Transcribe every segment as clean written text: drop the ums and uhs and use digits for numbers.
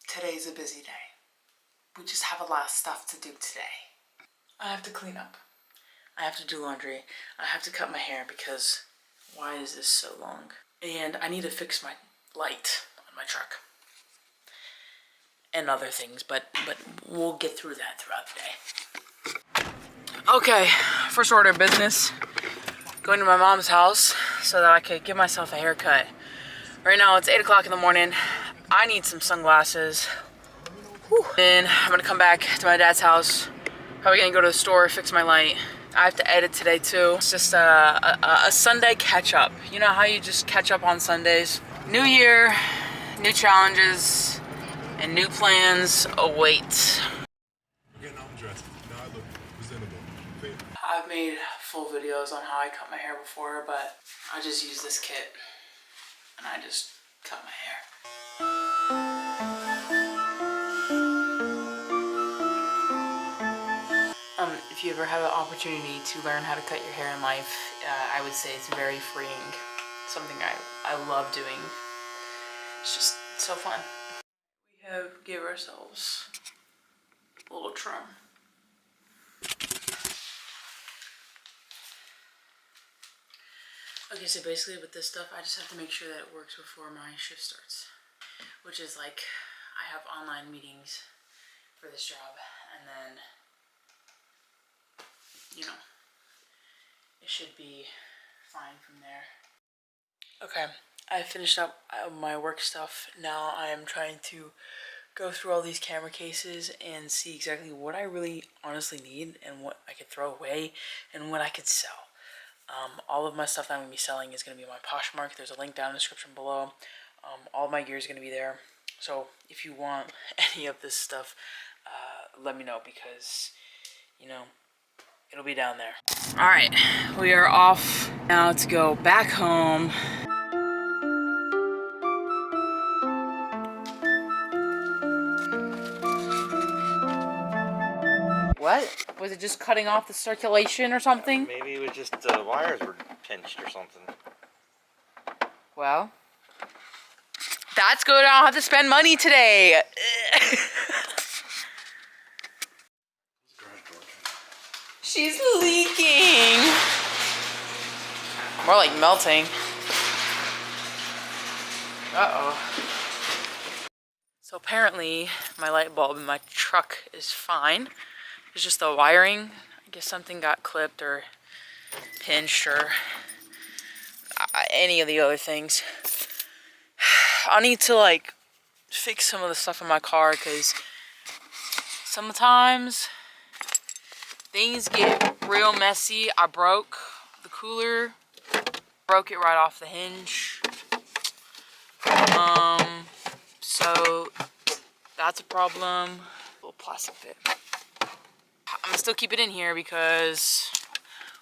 Today's a busy day. We just have a lot of stuff to do today. I have to clean up. I have to do laundry. I have to cut my hair because why is this so long? And I need to fix my light on my truck. And other things, but we'll get through that throughout the day. Okay, first order of business. Going to my mom's house so that I could give myself a haircut. Right now it's 8 o'clock in the morning. I need some sunglasses. Whew. Then I'm gonna come back to my dad's house. Probably gonna go to the store, fix my light. I have to edit today too. It's just a Sunday catch up. You know how you just catch up on Sundays? New year, new challenges, and new plans await. I've made full videos on how I cut my hair before, but I just use this kit and I just cut my hair. If you ever have an opportunity to learn how to cut your hair in life, I would say it's very freeing. Something I love doing. It's just so fun. We have give ourselves a little trim. Okay, so basically with this stuff, I just have to make sure that it works before my shift starts. Which is like, I have online meetings for this job, and then, you know, it should be fine from there. Okay, I finished up my work stuff. Now I am trying to go through all these camera cases and see exactly what I really honestly need and what I could throw away and what I could sell. All of my stuff that I'm going to be selling is going to be on my Poshmark. There's a link down in the description below. All of my gear is going to be there. So if you want any of this stuff, let me know because, you know, it'll be down there. All right, we are off now to go back home. What? Was it just cutting off the circulation or something? Maybe it was just the wires were pinched or something. Well, that's good. I don't have to spend money today. She's leaking. More like melting. Uh-oh. So apparently my light bulb in my truck is fine. It's just the wiring. I guess something got clipped or pinched or any of the other things. I'll need to like fix some of the stuff in my car because sometimes things get real messy. I broke the cooler, broke it right off the hinge. So that's a problem. A little plastic bit. I'm gonna still keep it in here because,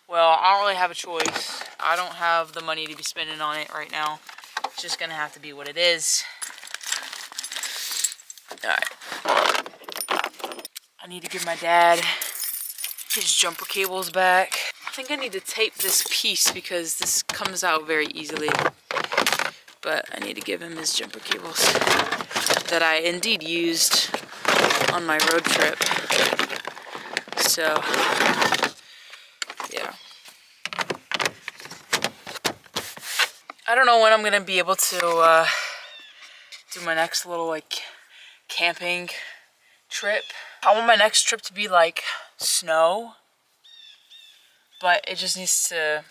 well, I don't really have a choice. I don't have the money to be spending on it right now. It's just gonna have to be what it is. Alright. I need to give my dad his jumper cables back. I think I need to tape this piece because this comes out very easily. But I need to give him his jumper cables that I indeed used on my road trip. So, yeah. I don't know when I'm gonna be able to do my next little like camping trip. I want my next trip to be like snow, but it just needs to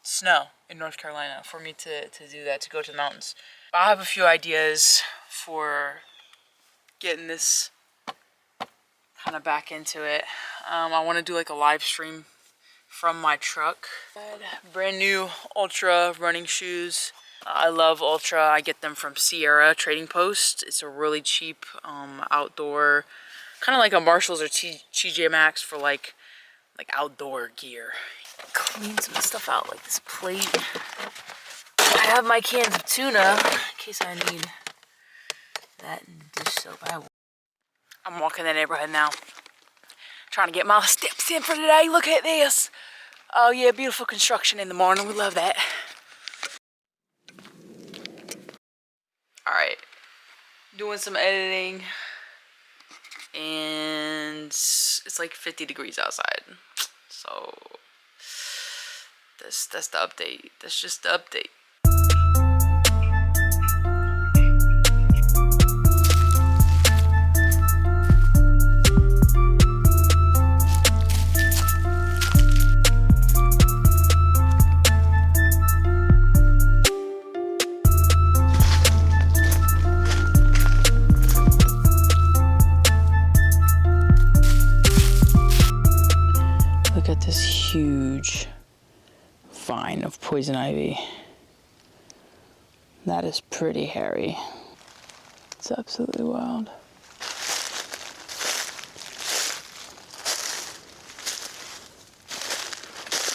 snow in North Carolina for me to do that, to go to the mountains. I have a few ideas for getting this kind of back into it. I want to do like a live stream from my truck. Brand new Ultra running shoes. I love Ultra. I get them from Sierra Trading Post. It's a really cheap outdoor, kind of like a Marshalls or TJ Maxx for like outdoor gear. Clean some stuff out, like this plate. I have my cans of tuna in case I need that dish soap. I'm walking the neighborhood now, trying to get my steps in for today. Look at this. Oh yeah, beautiful construction in the morning. We love that. All right, doing some editing, and it's like 50 degrees outside. So that's the update. That's just the update. Look at this huge vine of poison ivy. That is pretty hairy. It's absolutely wild.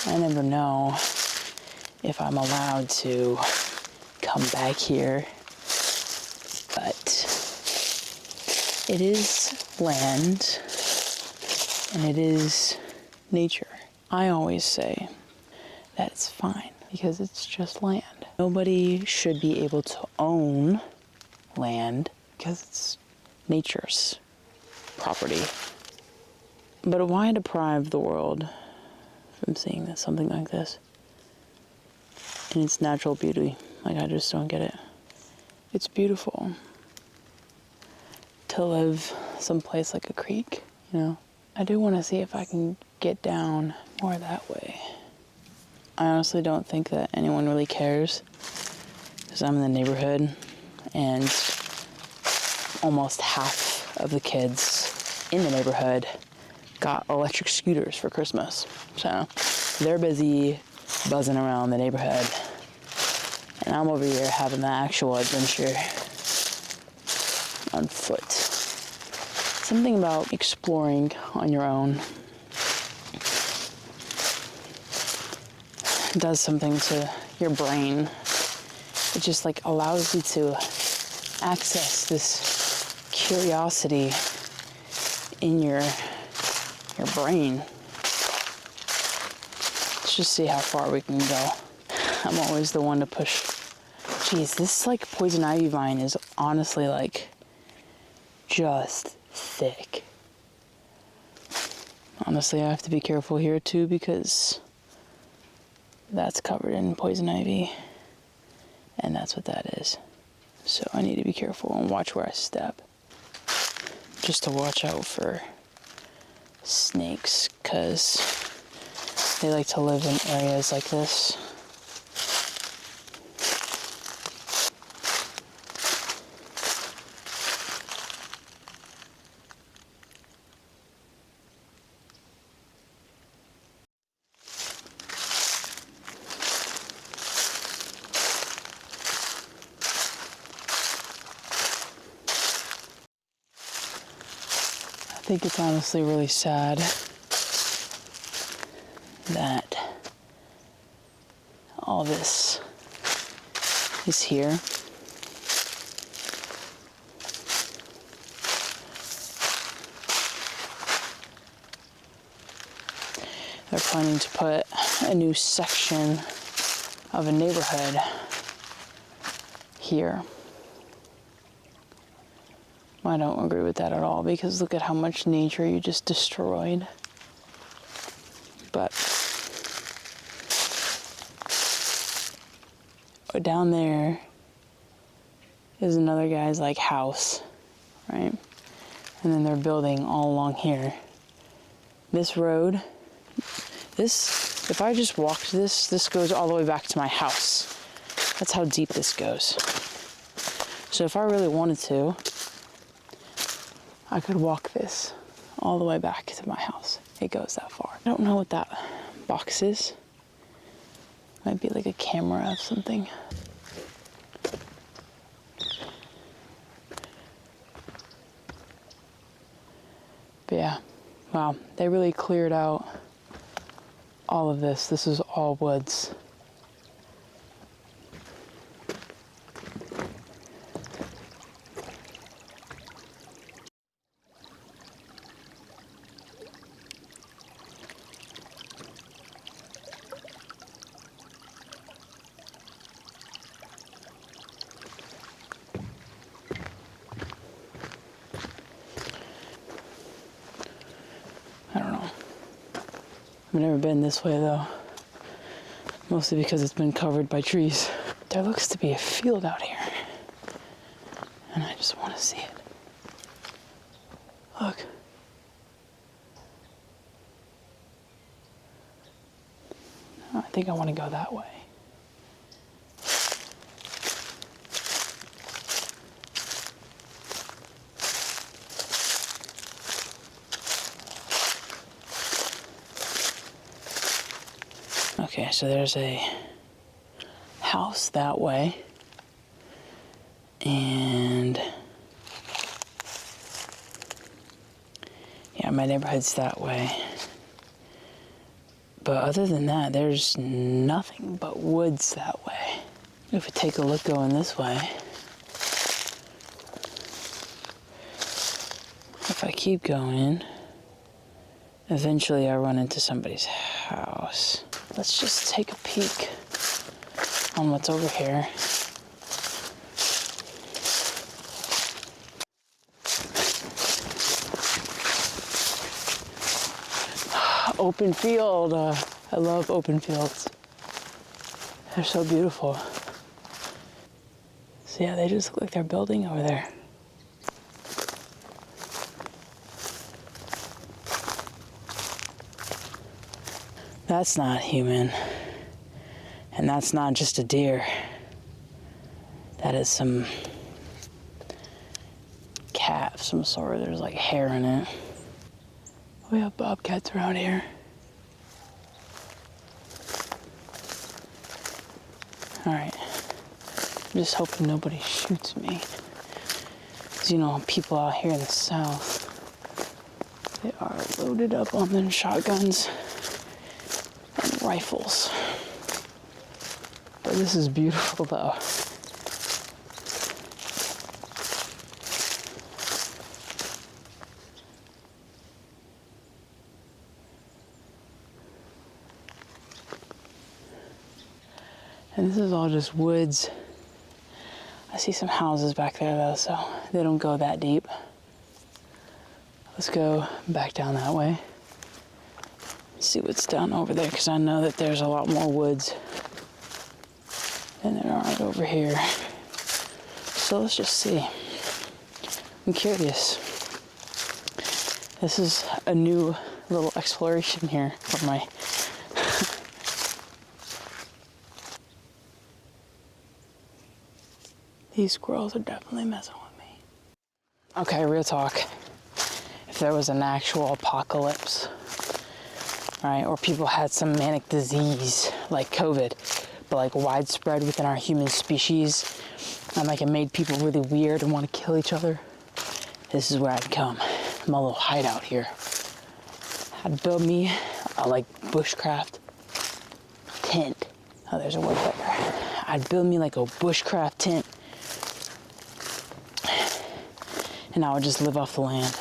I never know if I'm allowed to come back here, but it is land and it is nature. I always say that it's fine because it's just land. Nobody should be able to own land because it's nature's property. But why deprive the world from seeing something like this in its natural beauty? Like, I just don't get it. It's beautiful to live someplace like a creek, you know? I do want to see if I can get down more that way. I honestly don't think that anyone really cares because I'm in the neighborhood and almost half of the kids in the neighborhood got electric scooters for Christmas. So they're busy buzzing around the neighborhood and I'm over here having the actual adventure on foot. Something about exploring on your own does something to your brain. It just like allows you to access this curiosity in your brain. Let's just see how far we can go. I'm always the one to push. Jeez, this like poison ivy vine is honestly like just thick. Honestly, I have to be careful here too because that's covered in poison ivy and that's what that is. So I need to be careful and watch where I step. Just to watch out for snakes because they like to live in areas like this. I think it's honestly really sad that all this is here. They're planning to put a new section of a neighborhood here. I don't agree with that at all because look at how much nature you just destroyed. But down there is another guy's like house, right? And then they're building all along here. This road, if I just walked this goes all the way back to my house. That's how deep this goes. So if I really wanted to, I could walk this all the way back to my house. It goes that far. I don't know what that box is. Might be like a camera of something. But yeah, wow, they really cleared out all of this. This is all woods. never been this way though. Mostly because it's been covered by trees. There looks to be a field out here. And I just want to see it. Look. I think I want to go that way. Okay, so there's a house that way, and yeah, my neighborhood's that way. But other than that, there's nothing but woods that way. If we take a look going this way, if I keep going, eventually I run into somebody's house. Let's just take a peek on what's over here. Open field. I love open fields. They're so beautiful. So yeah, they just look like they're building over there. That's not human. And that's not just a deer. That is some cat of some sort. There's like hair in it. We have bobcats around here. Alright. I'm just hoping nobody shoots me. Because, you know, people out here in the south, they are loaded up on them shotguns and rifles. But this is beautiful, though. And this is all just woods. I see some houses back there though, so they don't go that deep. Let's go back down that way. See what's down over there, because I know that there's a lot more woods than there are over here. So let's just see. I'm curious. This is a new little exploration here for my These squirrels are definitely messing with me. Okay, real talk. If there was an actual apocalypse, right, or people had some manic disease like COVID, but like widespread within our human species, and like it made people really weird and want to kill each other, this is where I'd come. My little hideout here. I'd build me a like bushcraft tent. Oh, there's a woodpecker. I'd build me like a bushcraft tent, and I would just live off the land.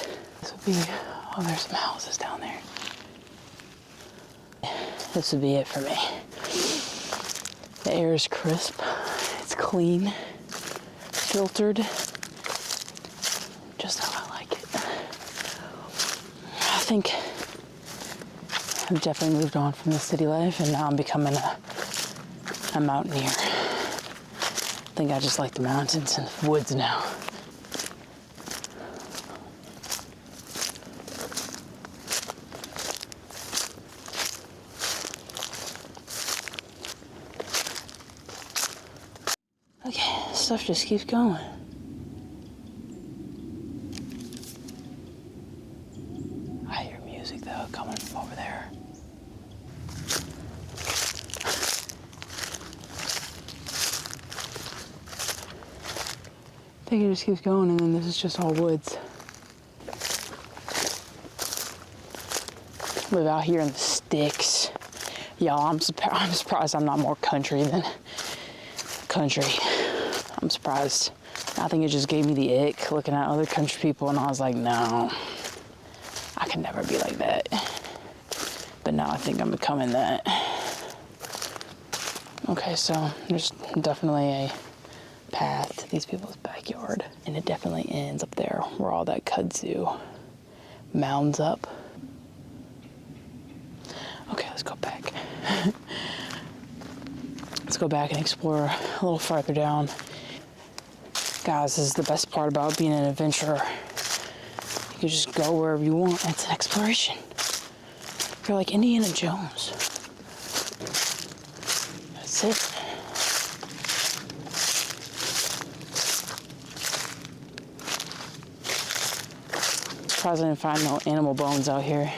This would be, oh, there's some houses down there. This would be it for me. The air is crisp, it's clean, filtered, just how I like it. I think I've definitely moved on from the city life, and now I'm becoming a mountaineer. I think I just like the mountains and the woods now. Okay, stuff just keeps going. I hear music though coming from over there. I think it just keeps going, and then this is just all woods. Live out here in the sticks. Y'all, I'm surprised I'm not more country than country. I'm surprised. I think it just gave me the ick looking at other country people, and I was like, no, I can never be like that. But now I think I'm becoming that. Okay, so there's definitely a path to these people's backyard, and it definitely ends up there where all that kudzu mounds up. Okay, let's go back. Let's go back and explore a little farther down. Guys, this is the best part about being an adventurer. You can just go wherever you want. It's an exploration. You're like Indiana Jones. That's it. Surprised I didn't find no animal bones out here.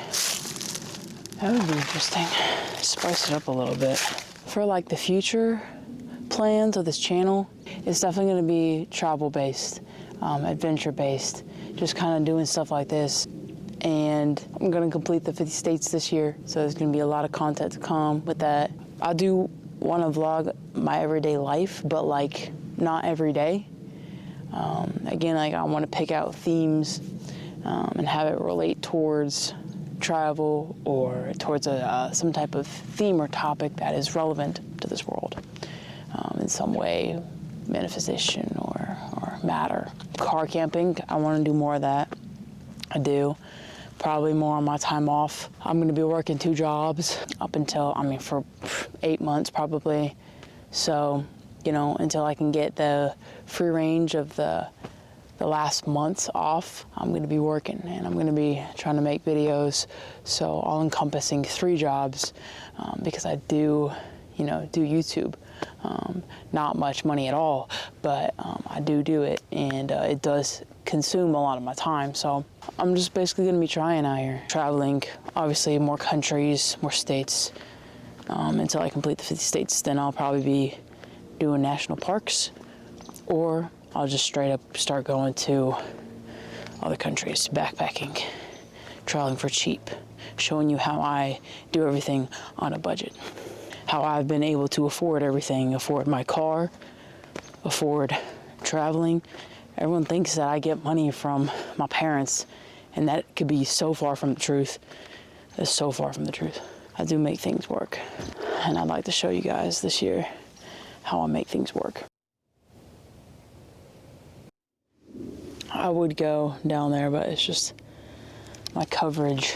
That would be interesting. Spice it up a little bit. For like the future plans of this channel, it's definitely going to be travel based, adventure based, just kind of doing stuff like this. And I'm going to complete the 50 states this year, so there's going to be a lot of content to come with that. I do want to vlog my everyday life, but like not every day. Again, like I want to pick out themes and have it relate towards travel or towards some type of theme or topic that is relevant to this world in some way, manifestation or matter. Car camping, I want to do more of that. I do. Probably more on my time off. I'm going to be working 2 jobs up until, for 8 months probably. So, you know, until I can get the free range of the last months off, I'm going to be working, and I'm going to be trying to make videos. So all encompassing 3 jobs, because I do, do YouTube. Not much money at all, but I do it, and it does consume a lot of my time. So I'm just basically going to be trying out here, traveling, obviously more countries, more states, until I complete the 50 states. Then I'll probably be doing national parks, or I'll just straight up start going to other countries, backpacking, traveling for cheap, showing you how I do everything on a budget, how I've been able to afford everything, afford my car, afford traveling. Everyone thinks that I get money from my parents, and that could be so far from the truth. It's so far from the truth. I do make things work, and I'd like to show you guys this year how I make things work. I would go down there, but it's just my coverage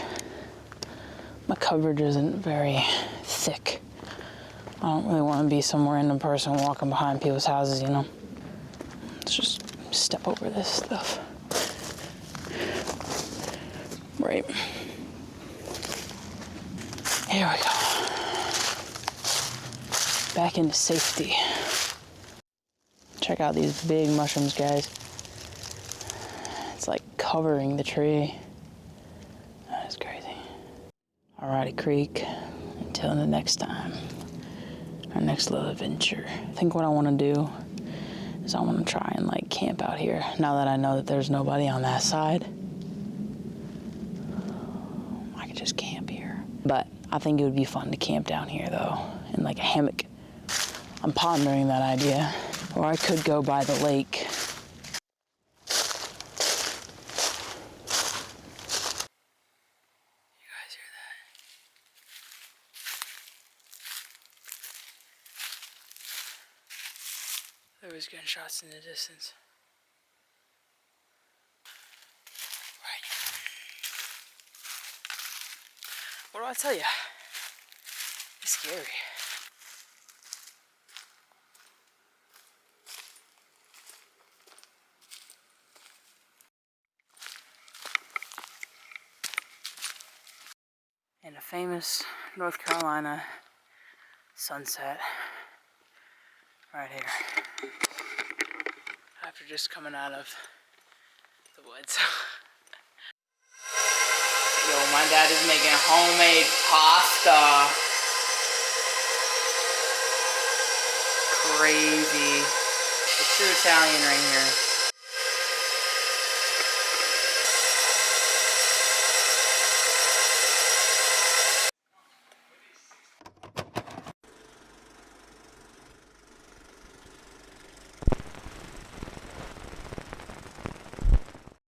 isn't very thick. I don't really want to be some random person walking behind people's houses, you know. Let's just step over this stuff. Right. Here we go. Back into safety. Check out these big mushrooms, guys. It's like covering the tree. That is crazy. Alrighty, Creek. Until the next time. Our next little adventure. I think what I want to do is I want to try and like camp out here. Now that I know that there's nobody on that side, I could just camp here. But I think it would be fun to camp down here though, in like a hammock. I'm pondering that idea. Or I could go by the lake. There was gunshots in the distance. Right. What do I tell you? It's scary. In a famous North Carolina sunset. Right here. After just coming out of the woods. Yo, my dad is making homemade pasta. Crazy. The true Italian right here.